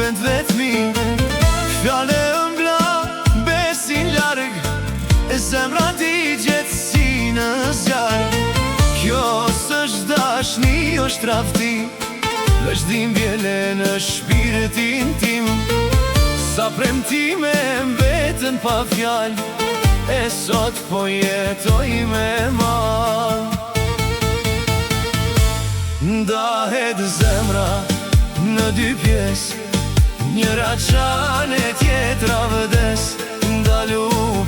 humbet vetmi. Fjale ëmbla, besin larg, e zemra digjet si në zjarr. Kjo s'është dashni, është tradhti, është dhimbjele në shpirtin tim. Sa premtime mbetën pa fjall, e sot po jetoj me mal. Ndahet zemra në dy pjesë, njëra qane tjetra vdes. Ndalu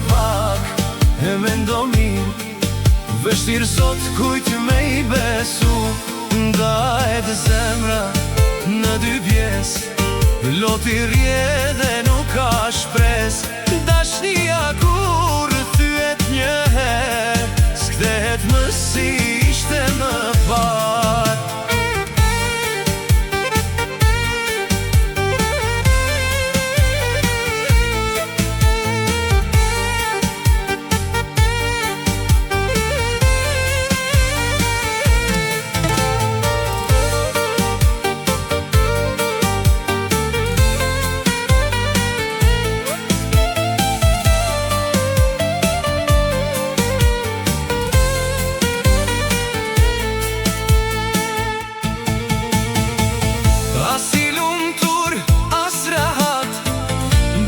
pak e mendo mirë, vështirë sot kujt me i besu. Ndahet zemra në dy pjesë, loti rje dhe nuk ka shpres. Dashnia kur thyet një her, s'kthehet më si ishte më par.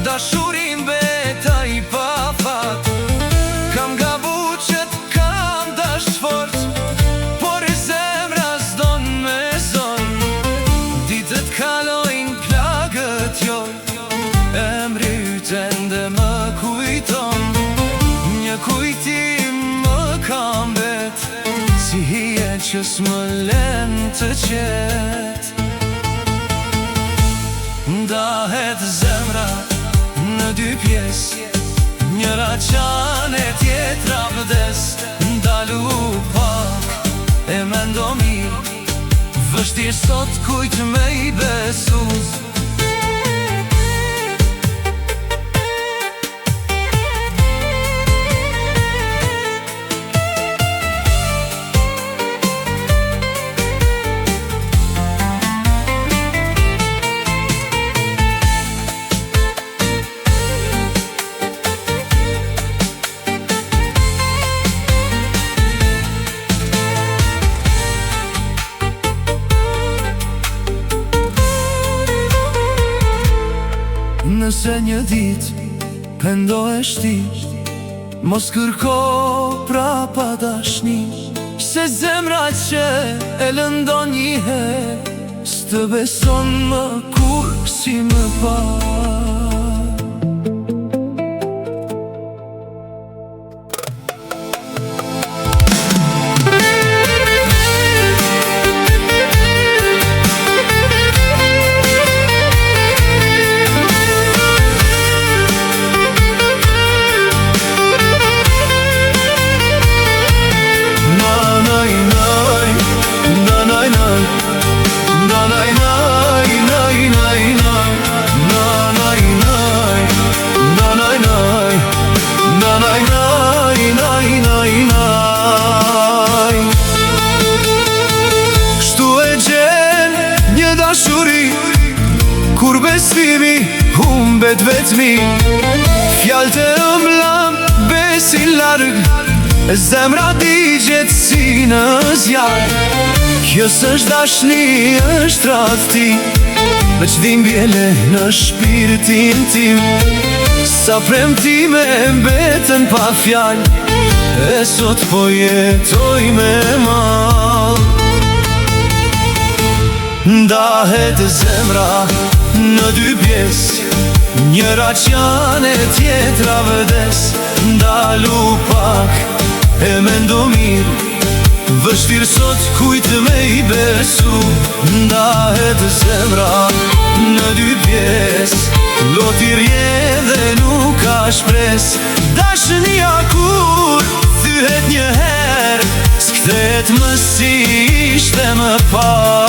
Dashurin beta i pa fat, kam gabu që t'kam dash fort, por e zemra s'don me zon. Ditët kalojnë plagët jo, emri ytë ende më kujton. Një kujtim më kam bet, si hije që s'më len të qet. Ndahet zemra në dy pjesë, njëra qane tjetra vdes. Ndalu pak e mendo mirë, vështirë sot kujt me i besu. Nëse një dit pendohesh ti, mos kërko prapa dashni, se zemra që e lëndon një her, s'të beson më kur si më par. Kur besimi humbet vetmi, fjallë të ëmblam, besin larg, e zemra digjet si në zjarr. Kjo s'është dashni, është tradhti, veç dhimbjele në shpirtin tim. Sa premtime mbetën pa fjall, e sot po jetoj me mal. Ndahet zemra në dy pjesë, njëra qane tjetra vdes. Ndalu pak e mendo mirë, vështirë sot kujt me i besu. Ndahet zemra në dy pjesë, loti rje dhe nuk ka shpres. Dashnia kur thyhet një her, s'kthehet më si ishte më par.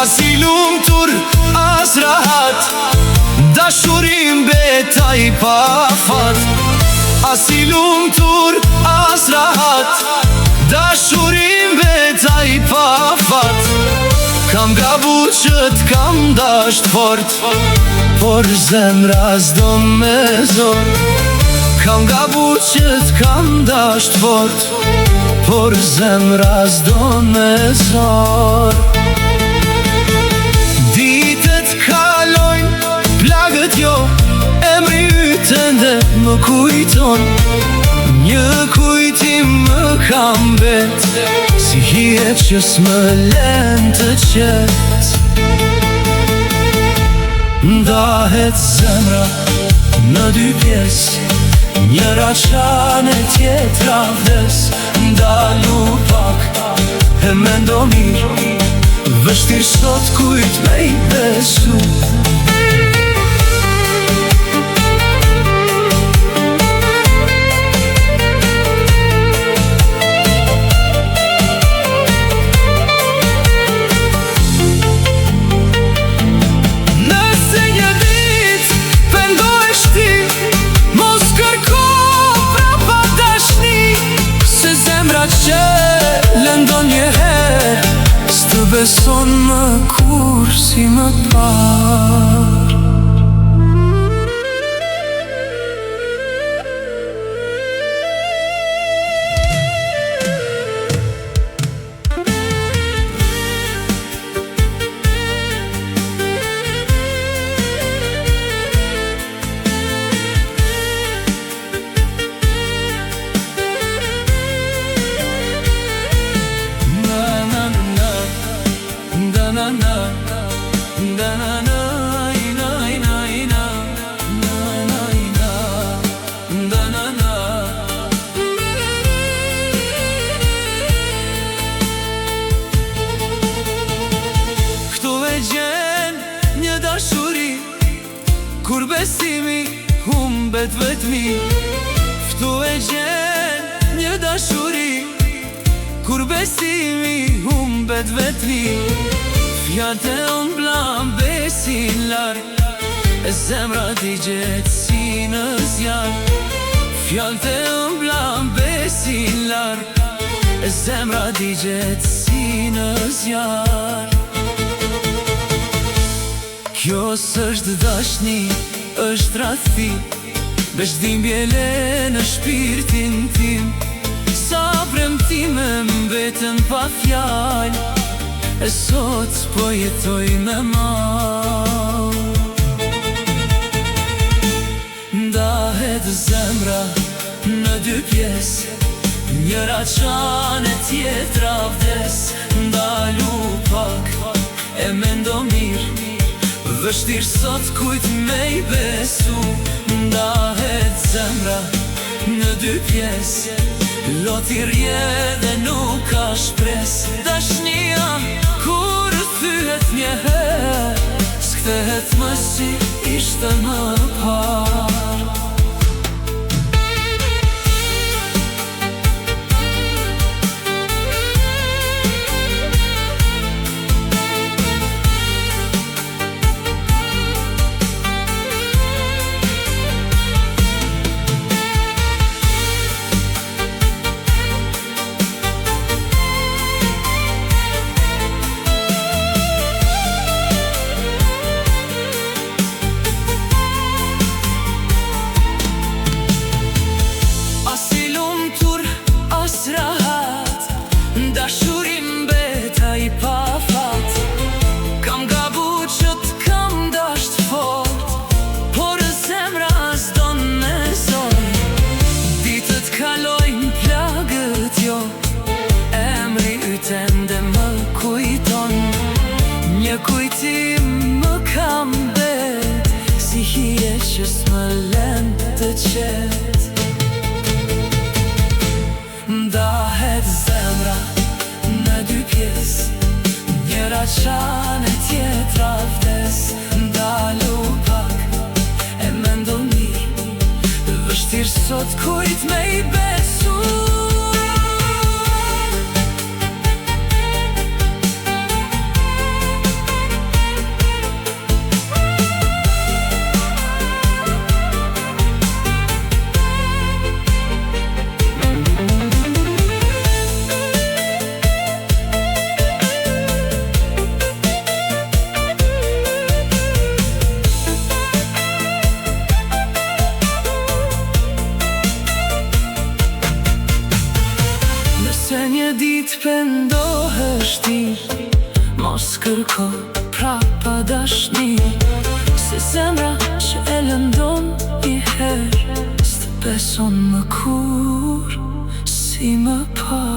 As i lumtur, as rahat, dashurim betaj pa fat. As i lumtur, as rahat, dashurim betaj pa fat. Kam gabu që t'kam dasht fort, por zemra s'do me zor. Kam gabu që t'kam dasht fort, por zemra s'do me zor. Ditët kalojnë, plagët jo, emri ytë ende më kujton. Një kujtim më kam bet, si hije që s'më len të qet. Ndahet zemra në dy pjesë, njëra qane tjetra vdes. Ndalu pak e mendo mirë, vështir sot kujt me i besu. Beson më kur si më par. Kur besimi humbet vetmi, ftu e gjen një dashuri. Kur besimi humbet vetmi, fjalët e mblan besin larg, e zemra digjet si në zjarr. Fjalët e mblan besin larg, e zemra digjet si në zjarr. Kjo s'është dashni, është rathi, beshdhimbjele në shpirtin tim. Sa premtime mbetën pa fjall, e sot po jetoj me mal. Ndahet zemra në dy pjesë, njëra qane tjetra vdes. Ndalu pak e mendo mirë, vështir sot kujt me i besu. Ndahet zemra në dy pjesë, loti rje dhe nuk ka shpres. Dashnia kur thyhet një her, s'kthehet më si ishte më par. Dashurim betaj pa fat, kam gabu që t'kam dasht fort, por zemra s'don me zor. Ditët kalojnë, plagët jo, emri yt ende më kujton. Një kujtim më kam bet, si hije që s'më len të qet. Ndahet zemra në dy pjesë, njëra qane tjetra vdes. Ndalu pak e mendo mirë, vështir sot kujt me i besu. një ditë pendohesh ti, mos kërko prapa dashni, se zemra që e lëndon i herë s'të beson më kur si më parë.